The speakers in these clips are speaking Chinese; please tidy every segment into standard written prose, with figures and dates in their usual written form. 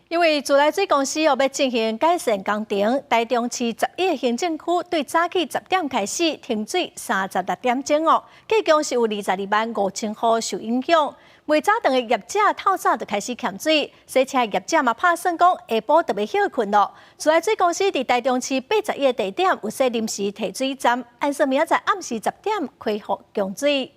因为自来水公司要进行改善工程，台中市11个行政区对早起10点开始停水36点钟哦，计共是有22万5千户受影响。未早顿的业者透早就开始欠水，洗车业者嘛拍算讲下晡特别休困咯。自来水公司伫台中市81个地点有设临时提水站，按说明仔载暗时10点恢复供水。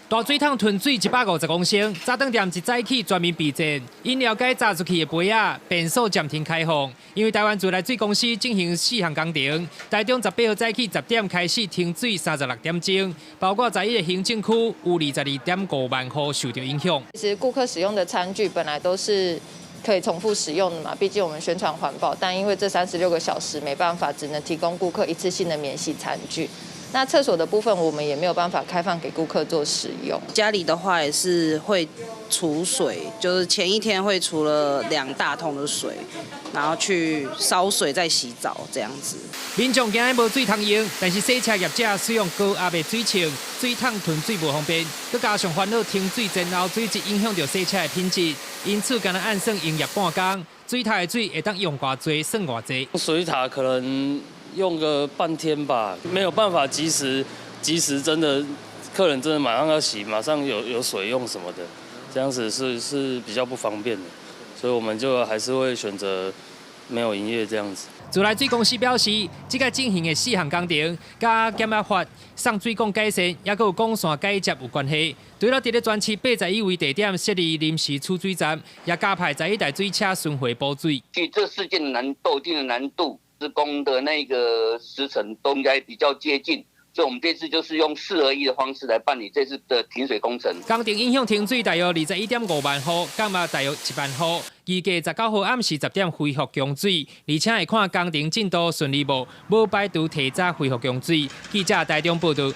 大水桶囤水150公升，早顿店一早起全面备战，饮料该炸出去的杯仔便所暂停开放。因为台湾自来水公司进行4项工程，台中18号早起10点开始停水36点钟，包括11个行政区有22.5万户受到影响。其实顾客使用的餐具本来都是可以重复使用的嘛，毕竟我们宣传环保，但因为这36个小时没办法，只能提供顾客一次性的免洗餐具。 那厕所的部分，我们也没有办法开放给顾客做使用。家里的话也是会储水，就是前一天会储了2大桶的水，然后去烧水再洗澡这样子。民众今日无水通用，但是洗车业者使用高压的水枪，水桶囤水无方便，佮加上烦恼停水前后水质影响到洗车的品质，因此敢若按算营业半工，水塔的水会当用偌济算偌济。水塔可能 用个半天吧，没有办法及时真的，客人真的马上要洗，马上有水用什么的，这样子是比较不方便的，所以我们就还是会选择没有营业这样子。自来水公司表示，即个进行的4项工程，甲减压法、送水管改善，也佮有管线改接有关系。除了伫咧全市81位地点设立临时储水站，也加派11台水车巡回补水。据这事件的难斗定的难度。 施工的那个时程都应该比较接近，所以我们这次就是用4合1的方式来办理这次的停水工程。工程影响停水大约21.5万户，降嘛大约1万户。预计19号暗时10点恢复供水，而且会看工程进度顺利无，无排除提早恢复供水。记者台中报道。